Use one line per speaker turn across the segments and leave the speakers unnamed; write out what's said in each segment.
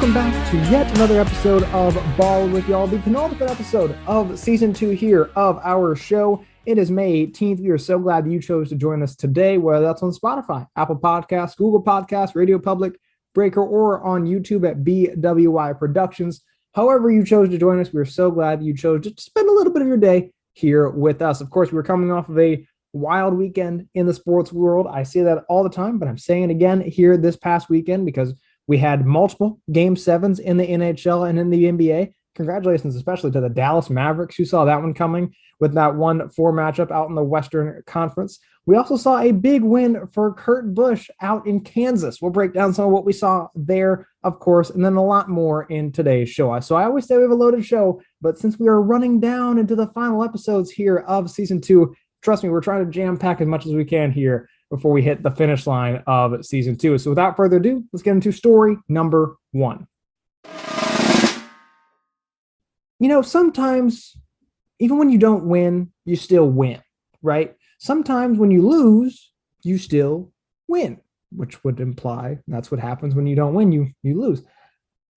welcome back to yet another episode of Ball with Y'all, the penultimate episode of Season 2 here of our show. It is May 18th. We are so glad that you chose to join us today, whether that's on Spotify, Apple Podcasts, Google Podcasts, Radio Public, Breaker, or on YouTube at BWI Productions. However you chose to join us, we are so glad that you chose to spend a little bit of your day here with us. Of course, we're coming off of a wild weekend in the sports world. I say that all the time, but I'm saying it again here this past weekend because we had multiple Game 7s in the NHL and in the NBA. Congratulations, especially to the Dallas Mavericks, who saw that one coming with that 1-4 matchup out in the Western Conference. We also saw a big win for Kurt Busch out in Kansas. We'll break down some of what we saw there, of course, and then a lot more in today's show. So I always say we have a loaded show, but since we are running down into the final episodes here of Season 2, trust me, we're trying to jam-pack as much as we can here before we hit the finish line of Season 2. So without further ado, let's get into story number 1. You know, sometimes, even when you don't win, you still win, right? Sometimes when you lose, you still win, which would imply that's what happens when you don't win, you lose.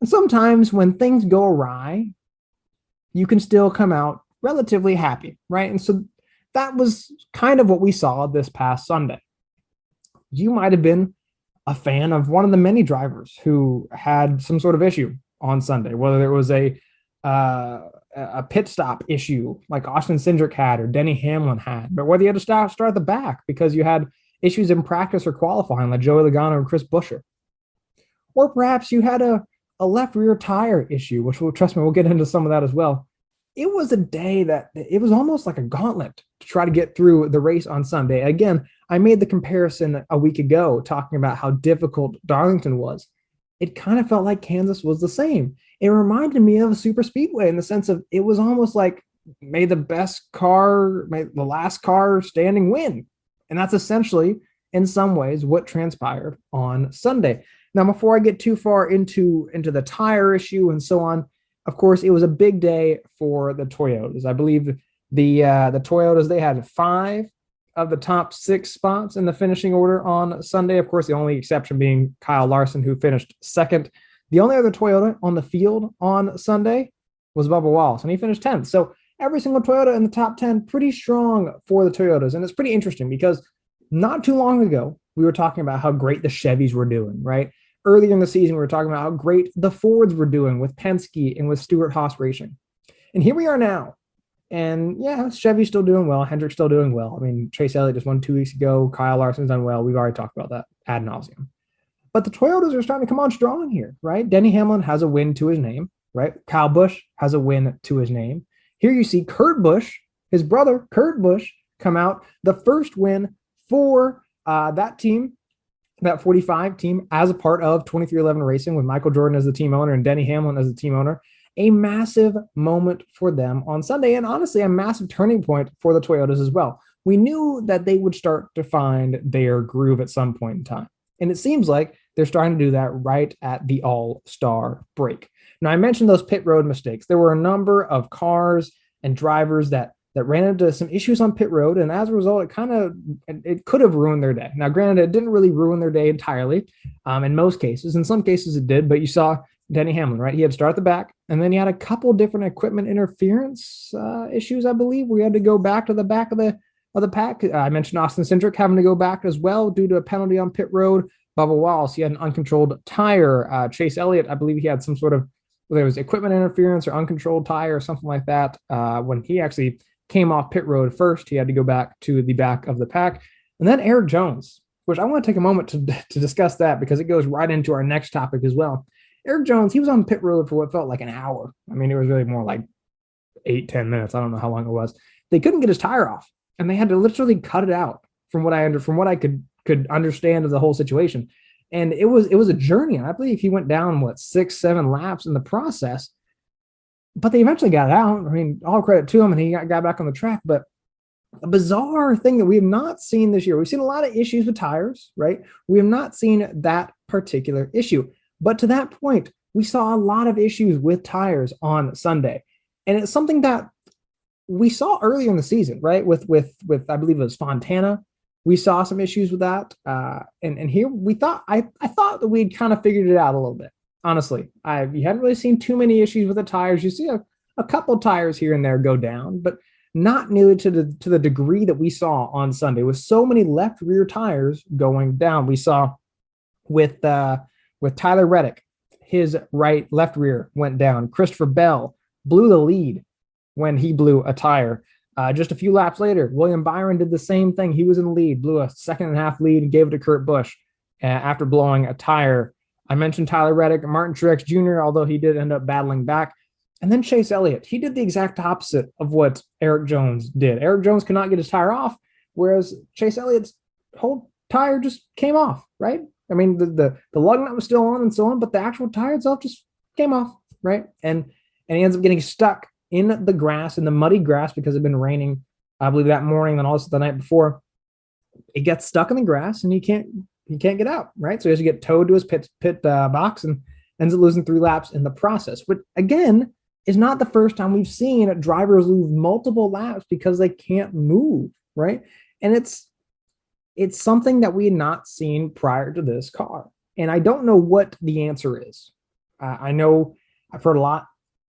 And sometimes when things go awry, you can still come out relatively happy, right? And so that was kind of what we saw this past Sunday. You might have been a fan of one of the many drivers who had some sort of issue on Sunday, whether it was a pit stop issue like Austin Cindric had or Denny Hamlin had, but whether you had to start at the back because you had issues in practice or qualifying like Joey Logano and Chris Buescher. Or perhaps you had a left rear tire issue, which trust me, we'll get into some of that as well. It was a day that it was almost like a gauntlet to try to get through the race on Sunday. Again, I made the comparison a week ago talking about how difficult Darlington was. It kind of felt like Kansas was the same. It reminded me of a super speedway in the sense of it was almost like may the last car standing win. And that's essentially, in some ways, what transpired on Sunday. Now, before I get too far into the tire issue and so on, of course, it was a big day for the Toyotas. I believe the Toyotas, they had 5 of the top 6 spots in the finishing order on Sunday. Of course, the only exception being Kyle Larson, who finished second. The only other Toyota on the field on Sunday was Bubba Wallace, and he finished 10th. So every single Toyota in the top 10, pretty strong for the Toyotas. And it's pretty interesting because not too long ago, we were talking about how great the Chevys were doing, right? Earlier in the season, we were talking about how great the Fords were doing with Penske and with Stewart-Haas Racing. And here we are now. And yeah, Chevy's still doing well. Hendrick's still doing well. I mean, Chase Elliott just won 2 weeks ago. Kyle Larson's done well. We've already talked about that ad nauseum. But the Toyotas are starting to come on strong here, right? Denny Hamlin has a win to his name, right? Kyle Busch has a win to his name. Here you see Kurt Busch, his brother, Kurt Busch, come out. The first win for that team, that 45 team, as a part of 2311 Racing with Michael Jordan as the team owner and Denny Hamlin as the team owner. A massive moment for them on Sunday, and honestly, a massive turning point for the Toyotas as well. We knew that they would start to find their groove at some point in time, and it seems like they're starting to do that right at the All-Star break. Now, I mentioned those pit road mistakes. There were a number of cars and drivers that ran into some issues on pit road, and as a result, it could have ruined their day. Now, granted, it didn't really ruin their day entirely in most cases. In some cases, it did, but you saw Denny Hamlin, right? He had to start at the back, and then he had a couple different equipment interference issues, I believe. We had to go back to the back of the pack. I mentioned Austin Cindric having to go back as well due to a penalty on pit road. Bubba Wallace, he had an uncontrolled tire. Chase Elliott, I believe he had some sort of, whether it was equipment interference or uncontrolled tire or something like that. When he actually came off pit road first, he had to go back to the back of the pack. And then Eric Jones, which I want to take a moment to discuss that because it goes right into our next topic as well. Eric Jones, he was on pit road for what felt like an hour. I mean, it was really more like 8-10 minutes. I don't know how long it was. They couldn't get his tire off, and they had to literally cut it out from what I could understand of the whole situation. And it was a journey. And I believe he went down 6-7 laps in the process, but they eventually got it out. I mean, all credit to him, and he got back on the track. But a bizarre thing that we have not seen this year. We've seen a lot of issues with tires, right? We have not seen that particular issue. But to that point, we saw a lot of issues with tires on Sunday. And it's something that we saw earlier in the season, right? With I believe it was Fontana. We saw some issues with that. And here I thought that we'd kind of figured it out a little bit. Honestly, you hadn't really seen too many issues with the tires. You see a couple tires here and there go down, but not nearly to the degree that we saw on Sunday with so many left rear tires going down. We saw with Tyler Reddick, his left rear went down. Christopher Bell blew the lead when he blew a tire. Just a few laps later, William Byron did the same thing. He was in the lead, blew a second and a half lead, and gave it to Kurt Busch after blowing a tire. I mentioned Tyler Reddick, Martin Truex Jr., although he did end up battling back. And then Chase Elliott, he did the exact opposite of what Eric Jones did. Eric Jones could not get his tire off, whereas Chase Elliott's whole tire just came off, right? I mean, the lug nut was still on and so on, but the actual tire itself just came off, right? And he ends up getting stuck in the grass, in the muddy grass, because it had been raining, I believe, that morning, then also the night before. It gets stuck in the grass, and he can't get out, right? So he has to get towed to his pit box and ends up losing 3 laps in the process, which, again, is not the first time we've seen drivers lose multiple laps because they can't move, right? And it's something that we had not seen prior to this car. And I don't know what the answer is. I know I've heard a lot.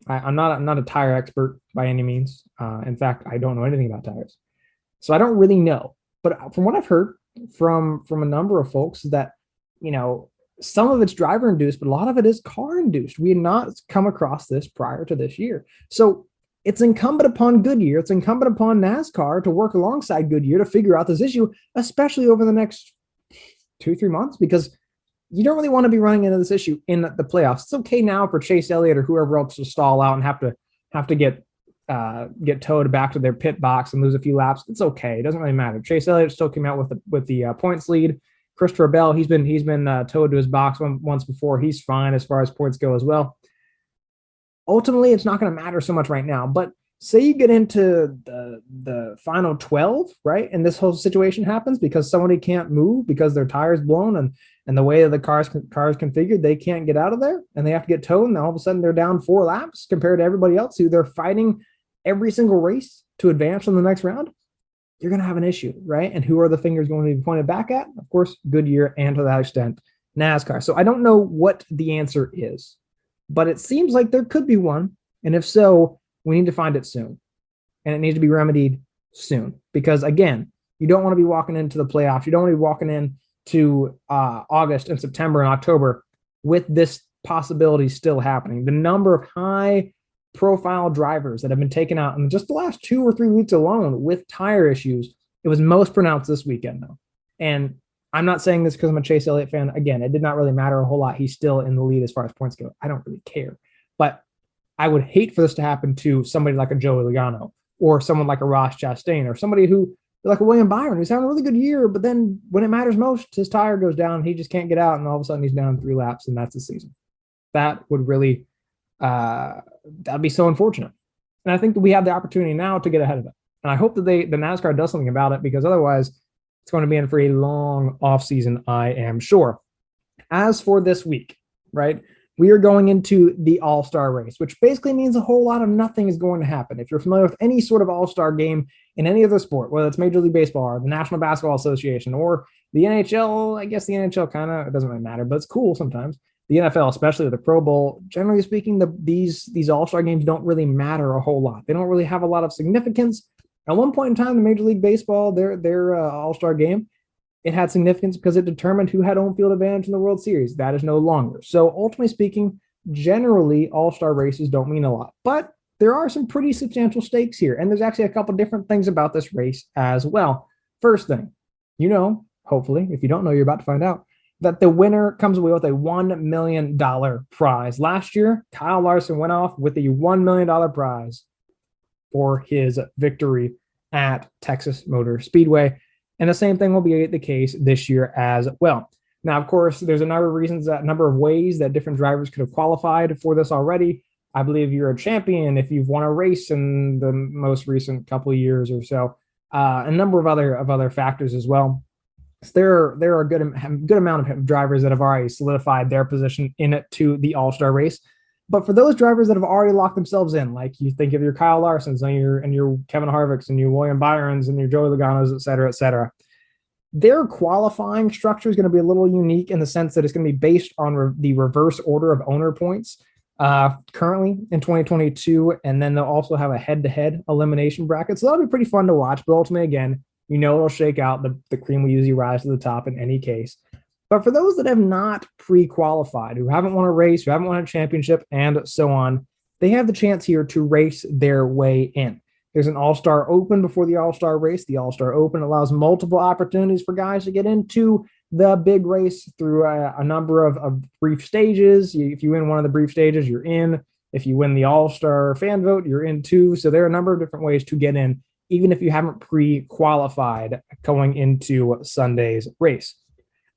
I'm not a tire expert by any means. In fact, I don't know anything about tires. So I don't really know. But from what I've heard from a number of folks, that, some of it's driver induced, but a lot of it is car induced. We had not come across this prior to this year. So it's incumbent upon Goodyear, it's incumbent upon NASCAR to work alongside Goodyear to figure out this issue, especially over the next 2-3 months, because you don't really want to be running into this issue in the playoffs. It's okay now for Chase Elliott or whoever else to stall out and have to get towed back to their pit box and lose a few laps. It's okay. It doesn't really matter. Chase Elliott still came out with the points lead. Christopher Bell, he's been towed to his box once before. He's fine as far as points go as well. Ultimately, it's not going to matter so much right now. But say you get into the final 12, right? And this whole situation happens because somebody can't move because their tire's blown and the way that the car's configured, they can't get out of there and they have to get towed. And all of a sudden they're down 4 laps compared to everybody else who they're fighting every single race to advance from the next round. You're going to have an issue, right? And who are the fingers going to be pointed back at? Of course, Goodyear, and to that extent, NASCAR. So I don't know what the answer is, but it seems like there could be one. And if so, we need to find it soon. And it needs to be remedied soon. Because, again, you don't want to be walking into the playoffs. You don't want to be walking into August and September and October with this possibility still happening. The number of high-profile drivers that have been taken out in just the last 2 or 3 weeks alone with tire issues, it was most pronounced this weekend, though. And I'm not saying this because I'm a Chase Elliott fan. Again, it did not really matter a whole lot. He's still in the lead as far as points go. I don't really care. But I would hate for this to happen to somebody like a Joey Logano or someone like a Ross Chastain or somebody who, like a William Byron, who's having a really good year, but then when it matters most, his tire goes down, he just can't get out, and all of a sudden he's down 3 laps, and that's the season. That would really, that'd be so unfortunate. And I think that we have the opportunity now to get ahead of it. And I hope that the NASCAR does something about it, because otherwise it's going to be in for a long offseason, I am sure. As for this week, right, we are going into the AllStar Race, which basically means a whole lot of nothing is going to happen. If you're familiar with any sort of All-Star game in any other sport, whether it's Major League Baseball or the National Basketball Association or the NHL, I guess the NHL kind of, it doesn't really matter, but it's cool sometimes. The NFL, especially with the Pro Bowl, generally speaking, these All-Star games don't really matter a whole lot. They don't really have a lot of significance. At one point in time, the Major League Baseball, their All-Star game, it had significance because it determined who had home field advantage in the World Series. That is no longer. So ultimately speaking, generally, All-Star races don't mean a lot. But there are some pretty substantial stakes here. And there's actually a couple different things about this race as well. First thing, hopefully, if you don't know, you're about to find out, that the winner comes away with a $1 million prize. Last year, Kyle Larson went off with a $1 million prize for his victory at Texas Motor Speedway. And the same thing will be the case this year as well. Now, of course, there's a number of reasons, a number of ways that different drivers could have qualified for this already. I believe you're a champion if you've won a race in the most recent couple of years or so. A number of other factors as well. So there are a good amount of drivers that have already solidified their position in it to the All-Star race. But for those drivers that have already locked themselves in, like you think of your Kyle Larsons and your Kevin Harvicks and your William Byrons and your Joey Logano's, et cetera, Their qualifying structure is going to be a little unique in the sense that it's going to be based on the reverse order of owner points currently in 2022. And then they'll also have a head-to-head elimination bracket. So that'll be pretty fun to watch. But ultimately, again, it'll shake out. The cream will usually rise to the top in any case. But for those that have not pre-qualified, who haven't won a race, who haven't won a championship, and so on, they have the chance here to race their way in. There's an AllStar Open before the AllStar Race. The AllStar Open allows multiple opportunities for guys to get into the big race through a number of brief stages. If you win one of the brief stages, you're in. If you win the AllStar fan vote, you're in too. So there are a number of different ways to get in, even if you haven't pre-qualified going into Sunday's race.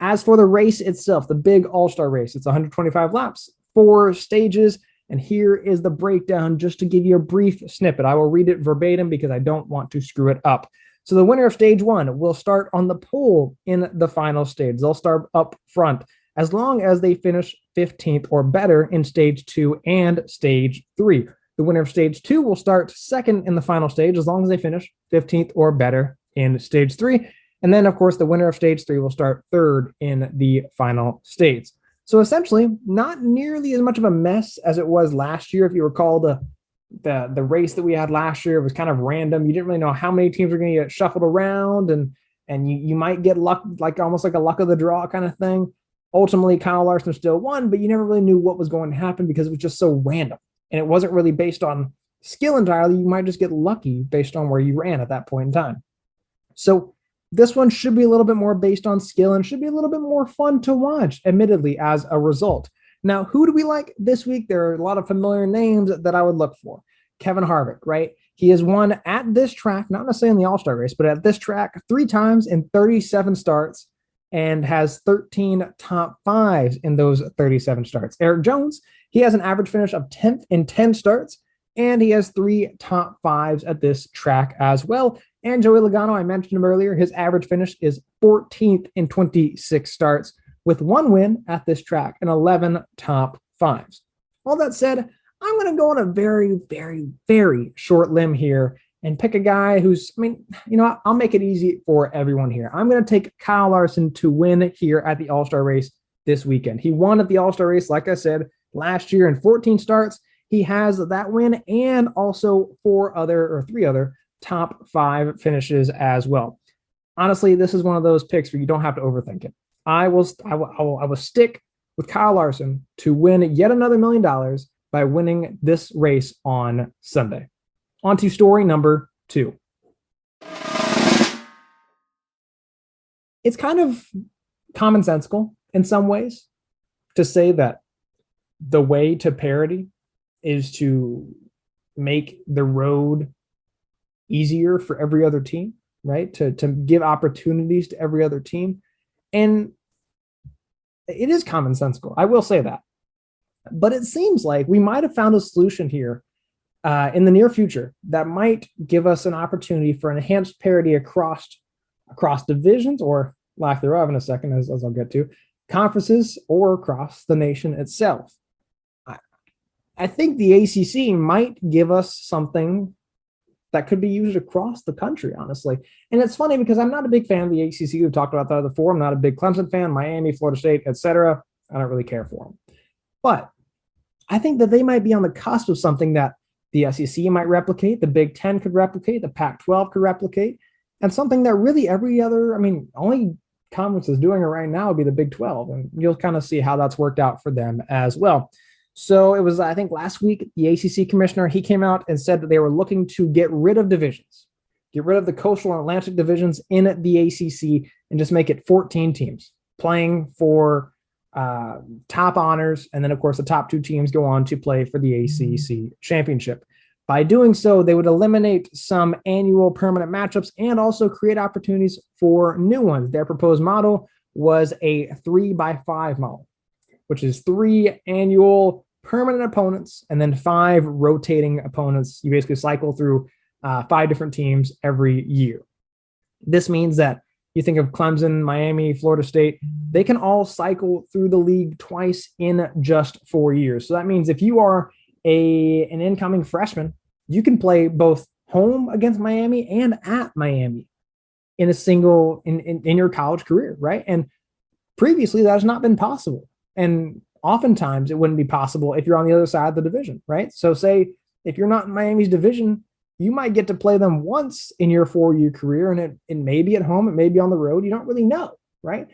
As for the race itself, the big AllStar Race, it's 125 laps, 4 stages. And here is the breakdown just to give you a brief snippet. I will read it verbatim because I don't want to screw it up. So the winner of stage 1 will start on the pole in the final stage. They'll start up front as long as they finish 15th or better in stage 2 and stage 3. The winner of stage 2 will start second in the final stage as long as they finish 15th or better in stage 3. And then, of course, the winner of stage 3 will start third in the final stage. So essentially, not nearly as much of a mess as it was last year. If you recall, the race that we had last year was kind of random. You didn't really know how many teams were going to get shuffled around, and you might get luck, like almost like a luck of the draw kind of thing. Ultimately, Kyle Larson still won, but you never really knew what was going to happen because it was just so random. And it wasn't really based on skill entirely. You might just get lucky based on where you ran at that point in time. So this one should be a little bit more based on skill and should be a little bit more fun to watch, admittedly, as a result. Now, who do we like this week? There are a lot of familiar names that I would look for. Kevin Harvick, right? He has won at this track, not necessarily in the AllStar Race, but at this track 3 times in 37 starts and has 13 top 5s in those 37 starts. Eric Jones, he has an average finish of 10th in 10 starts, and he has 3 top 5s at this track as well. And Joey Logano, I mentioned him earlier, his average finish is 14th in 26 starts with 1 win at this track and 11 top 5s. All that said, I'm going to go on a very, very, very short limb here and pick a guy who's, I'll make it easy for everyone here. I'm going to take Kyle Larson to win here at the AllStar Race this weekend. He won at the AllStar Race, like I said, last year in 14 starts. He has that win and also 3 other top 5 finishes as well. Honestly, this is one of those picks where you don't have to overthink it. I will stick with Kyle Larson to win yet another $1 million by winning this race on Sunday. On to story number 2. It's kind of commonsensical in some ways to say that the way to parity is to make the road easier for every other team, right? To give opportunities to every other team. And it is commonsensical. I will say that. But it seems like we might have found a solution here in the near future that might give us an opportunity for enhanced parity across divisions, or lack thereof in a second, as I'll get to, conferences, or across the nation itself. I think the ACC might give us something that could be used across the country, honestly. And it's funny because I'm not a big fan of the ACC. We've talked about that before. I'm not a big Clemson fan, Miami, Florida State, etc. I don't really care for them. But I think that they might be on the cusp of something that the SEC might replicate, the Big Ten could replicate, the Pac-12 could replicate, and something that really every other, only conference is doing it right now would be the Big 12. And you'll kind of see how that's worked out for them as well. So it was, I think last week, the ACC commissioner, he came out and said that they were looking to get rid of divisions, get rid of the coastal and Atlantic divisions in the ACC and just make it 14 teams playing for top honors. And then, of course, the top 2 teams go on to play for the ACC championship. By doing so, they would eliminate some annual permanent matchups and also create opportunities for new ones. Their proposed model was a 3x5 model, which is 3 annual permanent opponents and then 5 rotating opponents. You basically cycle through 5 different teams every year. This means that you think of Clemson, Miami, Florida State, they can all cycle through the league twice in just 4 years. So that means if you are an incoming freshman, you can play both home against Miami and at Miami. in a single in your college career, right? And previously that has not been possible. And oftentimes it wouldn't be possible if you're on the other side of the division, right? So say if you're not in Miami's division, you might get to play them once in your 4-year career, and it may be at home, it may be on the road. You don't really know, right?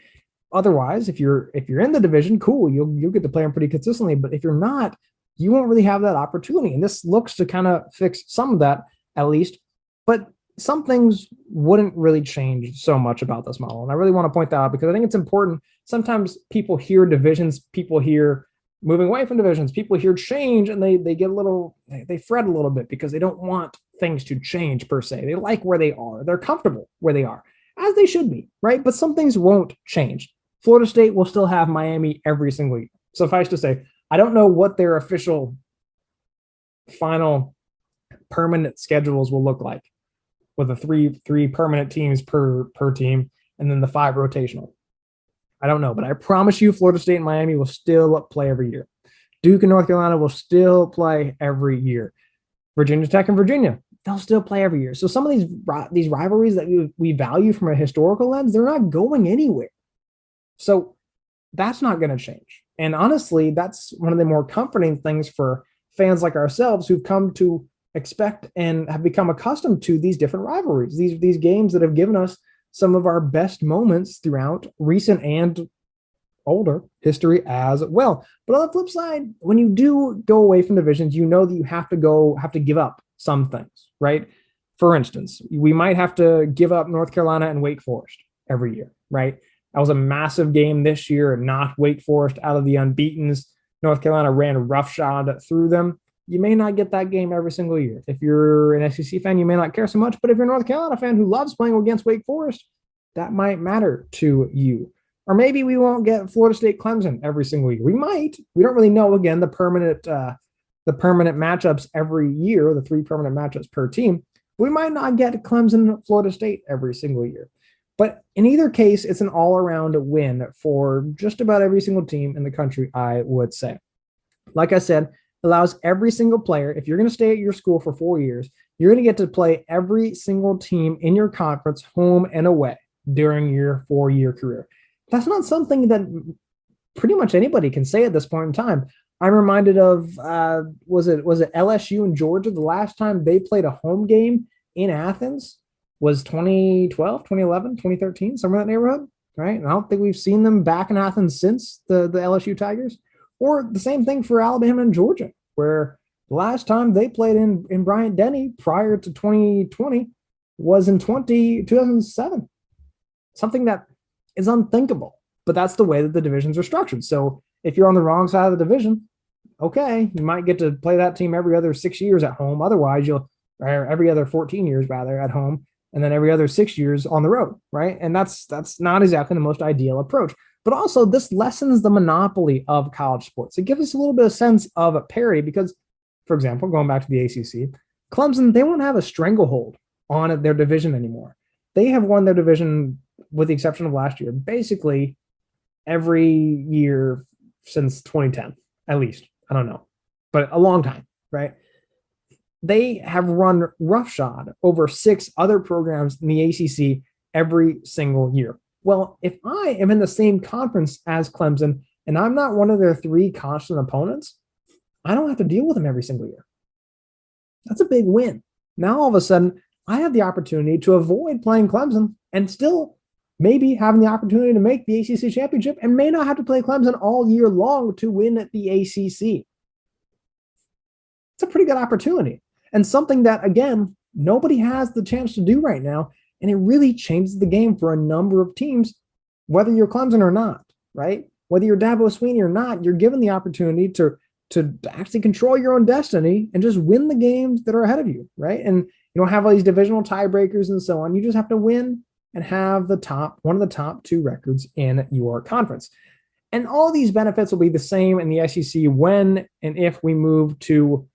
Otherwise, if you're in the division, cool, you'll get to play them pretty consistently. But if you're not, you won't really have that opportunity. And this looks to kind of fix some of that, at least. But some things wouldn't really change so much about this model. And I really want to point that out because I think it's important. Sometimes people hear divisions, people hear moving away from divisions, people hear change, and they get a little, they fret a little bit because they don't want things to change per se. They like where they are. They're comfortable where they are, as they should be, right? But some things won't change. Florida State will still have Miami every single year. Suffice to say, I don't know what their official final permanent schedules will look like with the three permanent teams per team and then the 5 rotational. I don't know, but I promise you Florida State and Miami will still play every year. Duke and North Carolina will still play every year. Virginia Tech and Virginia, they'll still play every year. So some of these rivalries that we value from a historical lens, they're not going anywhere. So that's not going to change. And honestly, that's one of the more comforting things for fans like ourselves who've come to expect and have become accustomed to these different rivalries, these games that have given us some of our best moments throughout recent and older history as well. But on the flip side, when you do go away from divisions, you know that you have to give up some things, right? For instance, we might have to give up North Carolina and Wake Forest every year, right? That was a massive game this year, not Wake Forest out of the unbeatens. North Carolina ran roughshod through them. You may not get that game every single year. If you're an SEC fan, you may not care so much. But if you're a North Carolina fan who loves playing against Wake Forest, that might matter to you. Or maybe we won't get Florida State Clemson every single year. We might. We don't really know. Again, the permanent matchups every year, the 3 permanent matchups per team. We might not get Clemson, Florida State every single year. But in either case, it's an all-around win for just about every single team in the country, I would say. Like I said, allows every single player, if you're going to stay at your school for 4 years, you're going to get to play every single team in your conference, home and away, during your 4-year career. That's not something that pretty much anybody can say at this point in time. I'm reminded of, was it LSU and Georgia? The last time they played a home game in Athens was 2012, 2011, 2013, somewhere in that neighborhood, right? And I don't think we've seen them back in Athens since the LSU Tigers. Or the same thing for Alabama and Georgia, where the last time they played in Bryant-Denny prior to 2020 was in 2007. Something that is unthinkable, but that's the way that the divisions are structured. So if you're on the wrong side of the division, okay, you might get to play that team every other 6 years at home. Otherwise, or every other 14 years rather at home, and then every other 6 years on the road, right? And that's not exactly the most ideal approach. But also, this lessens the monopoly of college sports. It gives us a little bit of sense of parity because, for example, going back to the ACC, Clemson, they won't have a stranglehold on their division anymore. They have won their division, with the exception of last year, basically every year since 2010, at least. I don't know, but a long time, right? They have run roughshod over 6 other programs in the ACC every single year. Well, if I am in the same conference as Clemson and I'm not one of their 3 constant opponents, I don't have to deal with them every single year. That's a big win. Now, all of a sudden, I have the opportunity to avoid playing Clemson and still maybe having the opportunity to make the ACC championship and may not have to play Clemson all year long to win at the ACC. It's a pretty good opportunity and something that, again, nobody has the chance to do right now. And it really changes the game for a number of teams, whether you're Clemson or not, right? Whether you're Dabo Swinney or not, you're given the opportunity to actually control your own destiny and just win the games that are ahead of you, right? And you don't have all these divisional tiebreakers and so on. You just have to win and have one of the top 2 records in your conference. And all these benefits will be the same in the SEC when and if we move to,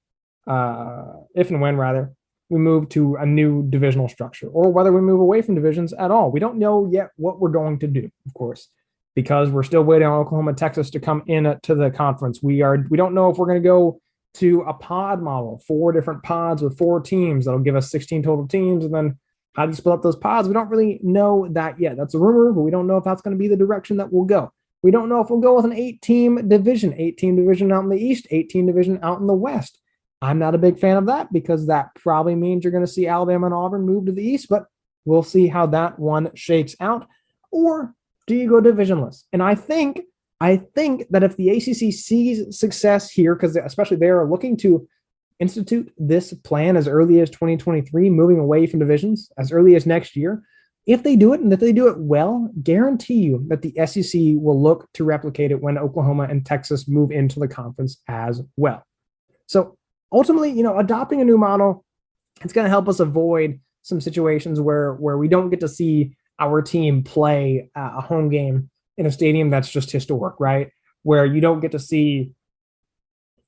if and when rather, we move to a new divisional structure, or whether we move away from divisions at all. We don't know yet what we're going to do, of course, because we're still waiting on Oklahoma and Texas to come in to the conference. We don't know if we're going to go to a pod model, 4 different pods with 4 teams that'll give us 16 total teams, and then How do you split up those pods? We don't really know that yet. That's a rumor, but we don't know if that's going to be the direction that we'll go. We don't know if we'll go with an 8-team division, 8-team division out in the East, 8-team division out in the West. I'm not a big fan of that because that probably means you're going to see Alabama and Auburn move to the East, but we'll see how that one shakes out. Or do you go divisionless? And I think that if the ACC sees success here, because especially they are looking to institute this plan as early as 2023, moving away from divisions as early as next year. If they do it, and if they do it well, guarantee you that the SEC will look to replicate it when Oklahoma and Texas move into the conference as well. So ultimately, adopting a new model, it's going to help us avoid some situations where we don't get to see our team play a home game in a stadium that's just historic, right? Where you don't get to see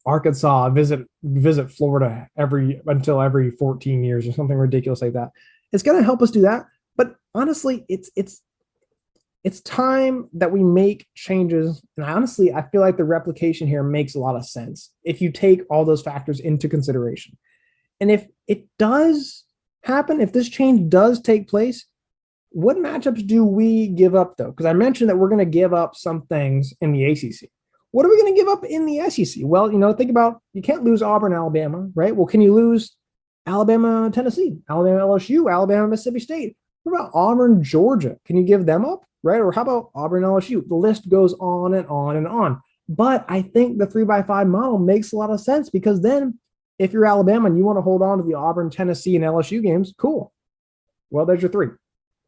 Arkansas visit Florida until every 14 years or something ridiculous like that. It's going to help us do that. But honestly, it's time that we make changes. And I feel like the replication here makes a lot of sense if you take all those factors into consideration. And if it does happen, if this change does take place, what matchups do we give up, though? Because I mentioned that we're going to give up some things in the ACC. What are we going to give up in the SEC? Well, think about, you can't lose Auburn, Alabama, right? Well, can you lose Alabama, Tennessee, Alabama, LSU, Alabama, Mississippi State? What about Auburn, Georgia? Can you give them up, right? Or how about Auburn, LSU? The list goes on and on and on. But I think the 3x5 model makes a lot of sense because then if you're Alabama and you want to hold on to the Auburn, Tennessee, and LSU games, cool. Well, there's your 3.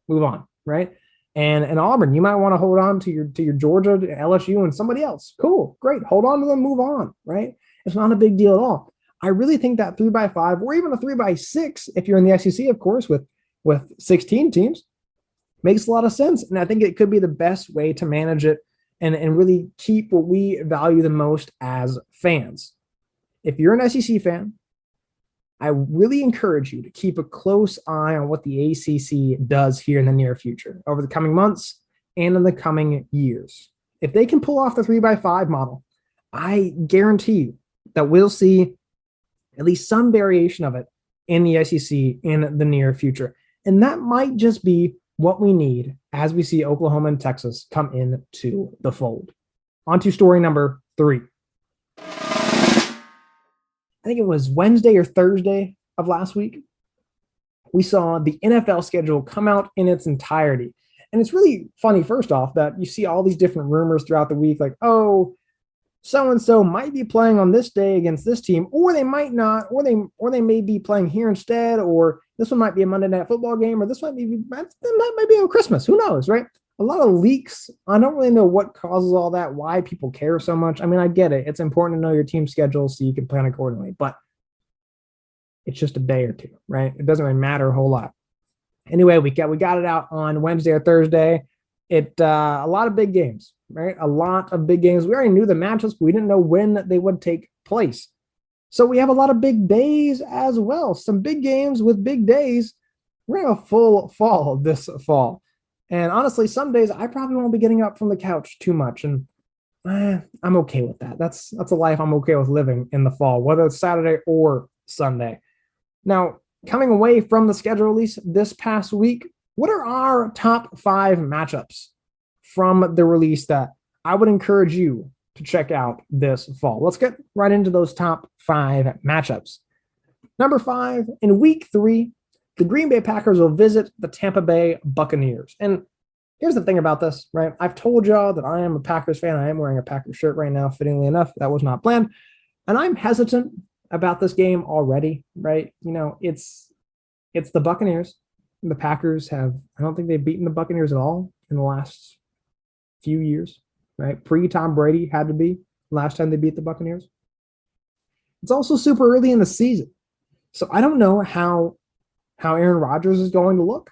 Move on, right? And Auburn, you might want to hold on to your Georgia, LSU, and somebody else. Cool, great. Hold on to them, move on, right? It's not a big deal at all. I really think that 3x5 or even a 3x6, if you're in the SEC, of course, with 16 teams, makes a lot of sense. And I think it could be the best way to manage it and really keep what we value the most as fans. If you're an SEC fan, I really encourage you to keep a close eye on what the ACC does here in the near future, over the coming months and in the coming years. If they can pull off the 3x5 model, I guarantee you that we'll see at least some variation of it in the SEC in the near future. And that might just be what we need as we see Oklahoma and Texas come into the fold. On to story number 3. I think it was Wednesday or Thursday of last week, we saw the NFL schedule come out in its entirety. And it's really funny, first off, that you see all these different rumors throughout the week, like, oh, so-and-so might be playing on this day against this team, or they might not, or they may be playing here instead, or this one might be a Monday Night Football game, or this might be on Christmas. Who knows, right? A lot of leaks. I don't really know what causes all that, why people care so much. I mean, I get it. It's important to know your team schedule so you can plan accordingly, but it's just a day or two, right? It doesn't really matter a whole lot. Anyway, we got it out on Wednesday or Thursday. A lot of big games, right? A lot of big games. We already knew the matchups, but we didn't know when they would take place. So we have a lot of big days as well. Some big games with big days. We're in a full fall this fall. And honestly, some days I probably won't be getting up from the couch too much. And I'm okay with that. That's a life I'm okay with living in the fall, whether it's Saturday or Sunday. Now, coming away from the schedule release this past week, what are our top 5 matchups from the release that I would encourage you to check out this fall? Let's get right into those top 5 matchups. Number 5, in week 3, the Green Bay Packers will visit the Tampa Bay Buccaneers. And here's the thing about this, right? I've told y'all that I am a Packers fan. I am wearing a Packers shirt right now, fittingly enough. That was not planned. And I'm hesitant about this game already, right? It's the Buccaneers. The Packers I don't think they've beaten the Buccaneers at all in the last few years, right? Pre-Tom Brady had to be last time they beat the Buccaneers. It's also super early in the season. So I don't know how Aaron Rodgers is going to look.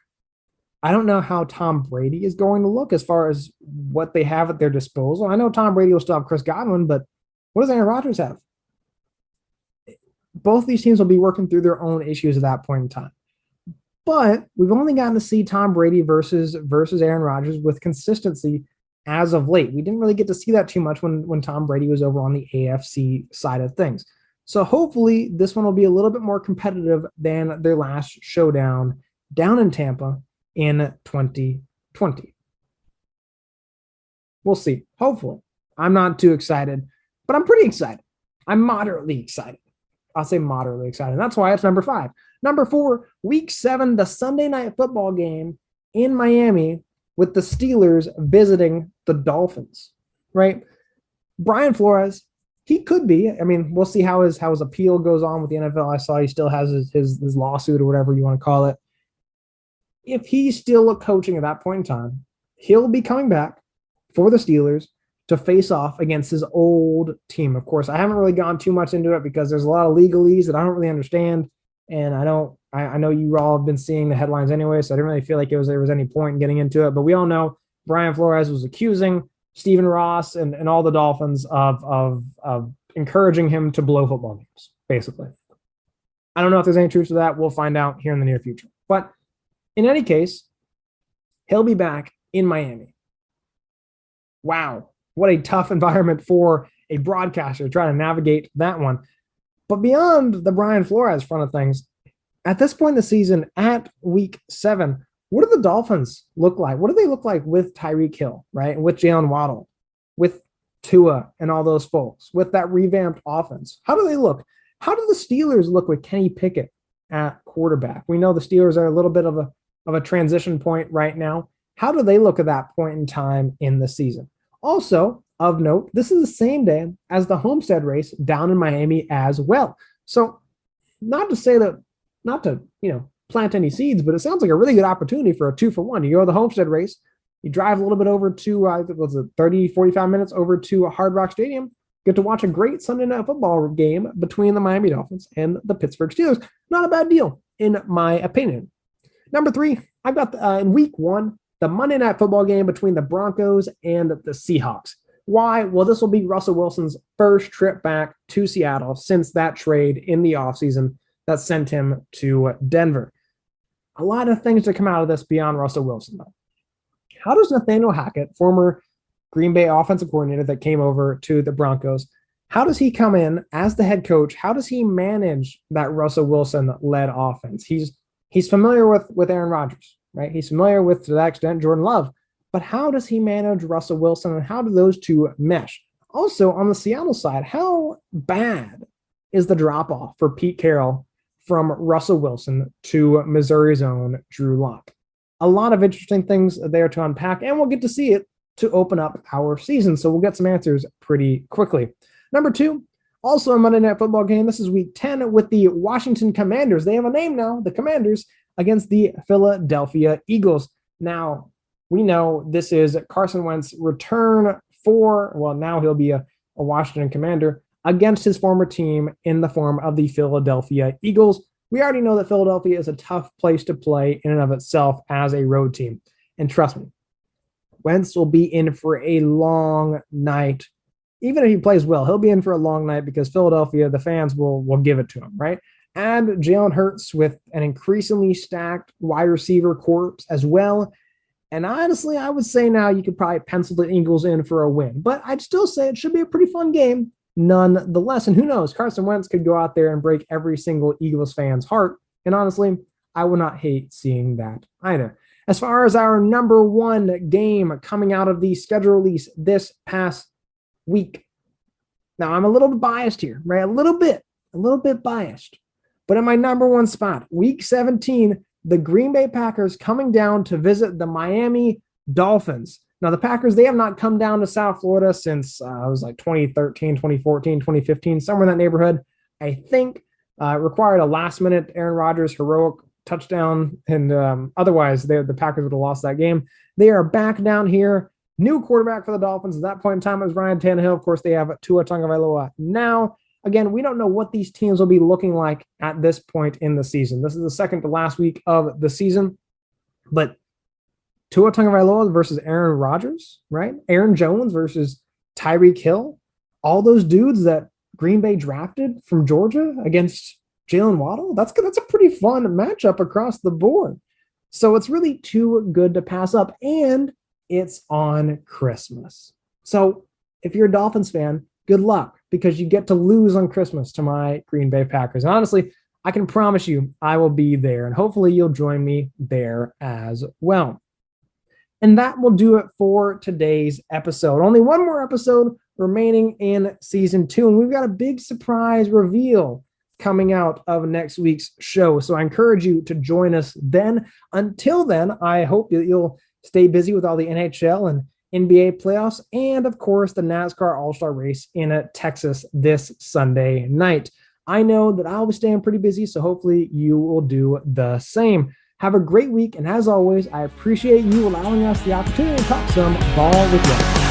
I don't know how Tom Brady is going to look as far as what they have at their disposal. I know Tom Brady will still have Chris Godwin, but what does Aaron Rodgers have? Both these teams will be working through their own issues at that point in time. But we've only gotten to see Tom Brady versus Aaron Rodgers with consistency as of late. We didn't really get to see that too much when Tom Brady was over on the AFC side of things. So hopefully this one will be a little bit more competitive than their last showdown down in Tampa in 2020. We'll see. Hopefully. I'm not too excited, but I'm pretty excited. I'm moderately excited. I'll say moderately excited. That's why it's number 5. Number 4, week 7, the Sunday night football game in Miami with the Steelers visiting the Dolphins, right? Brian Flores, he could be. I mean, we'll see how his appeal goes on with the NFL. I saw he still has his lawsuit or whatever you want to call it. If he's still coaching at that point in time, he'll be coming back for the Steelers to face off against his old team. Of course, I haven't really gone too much into it because there's a lot of legalese that I don't really understand. And I know you all have been seeing the headlines anyway, so I didn't really feel like there was any point in getting into it. But we all know Brian Flores was accusing Stephen Ross and all the Dolphins of encouraging him to blow football games, basically. I don't know if there's any truth to that. We'll find out here in the near future. But in any case, he'll be back in Miami. Wow, what a tough environment for a broadcaster trying to navigate that one. But beyond the Brian Flores front of things, at this point in the season, at week 7, what do the Dolphins look like? What do they look like with Tyreek Hill, right? With Jalen Waddle, with Tua and all those folks, with that revamped offense? How do they look? How do the Steelers look with Kenny Pickett at quarterback? We know the Steelers are a little bit of a transition point right now. How do they look at that point in time in the season? Also, of note, this is the same day as the Homestead race down in Miami as well. So not to plant any seeds, but it sounds like a really good opportunity for a 2-for-1. You go to the Homestead race, you drive a little bit over to 30, 45 minutes over to Hard Rock Stadium, get to watch a great Sunday night football game between the Miami Dolphins and the Pittsburgh Steelers. Not a bad deal, in my opinion. Number 3, I've got in week 1, the Monday night football game between the Broncos and the Seahawks. Why? Well, this will be Russell Wilson's first trip back to Seattle since that trade in the offseason that sent him to Denver. A lot of things to come out of this beyond Russell Wilson, though. How does Nathaniel Hackett, former Green Bay offensive coordinator that came over to the Broncos, how does he come in as the head coach? How does he manage that Russell Wilson-led offense? He's familiar with Aaron Rodgers, right? He's familiar with, to that extent, Jordan Love. But how does he manage Russell Wilson, and how do those two mesh? Also, on the Seattle side, how bad is the drop-off for Pete Carroll from Russell Wilson to Missouri's own Drew Lock? A lot of interesting things there to unpack, and we'll get to see it to open up our season, so we'll get some answers pretty quickly. Number 2, also a Monday Night Football game. This is week 10 with the Washington Commanders. They have a name now, the Commanders, against the Philadelphia Eagles. Now, we know this is Carson Wentz's return now he'll be a Washington Commander against his former team in the form of the Philadelphia Eagles. We already know that Philadelphia is a tough place to play in and of itself as a road team. And trust me, Wentz will be in for a long night. Even if he plays well, he'll be in for a long night because Philadelphia, the fans will give it to him, right? And Jalen Hurts with an increasingly stacked wide receiver corps as well. And honestly, I would say now you could probably pencil the Eagles in for a win. But I'd still say it should be a pretty fun game nonetheless. And who knows, Carson Wentz could go out there and break every single Eagles fan's heart. And honestly, I would not hate seeing that either. As far as our number 1 game coming out of the schedule release this past week. Now, I'm a little bit biased here, right? A little bit biased. But in my number 1 spot, week 17, the Green Bay Packers coming down to visit the Miami Dolphins. Now, the Packers, they have not come down to South Florida since it was like 2013, 2014, 2015, somewhere in that neighborhood. I think required a last-minute Aaron Rodgers heroic touchdown, and otherwise the Packers would have lost that game. They are back down here. New quarterback for the Dolphins. At that point in time, it was Ryan Tannehill. Of course, they have Tua Tagovailoa now. Again, we don't know what these teams will be looking like at this point in the season. This is the second to last week of the season. But Tua Tagovailoa versus Aaron Rodgers, right? Aaron Jones versus Tyreek Hill. All those dudes that Green Bay drafted from Georgia against Jalen Waddle. That's a pretty fun matchup across the board. So it's really too good to pass up. And it's on Christmas. So if you're a Dolphins fan, good luck, because you get to lose on Christmas to my Green Bay Packers. And honestly, I can promise you I will be there, and hopefully you'll join me there as well. And that will do it for today's episode. Only one more episode remaining in season 2, and we've got a big surprise reveal coming out of next week's show. So I encourage you to join us then. Until then, I hope that you'll stay busy with all the NHL and NBA playoffs, and of course the NASCAR AllStar Race in Texas this Sunday night. I know that I'll be staying pretty busy, so hopefully you will do the same. Have a great week, and as always, I appreciate you allowing us the opportunity to talk some ball with you.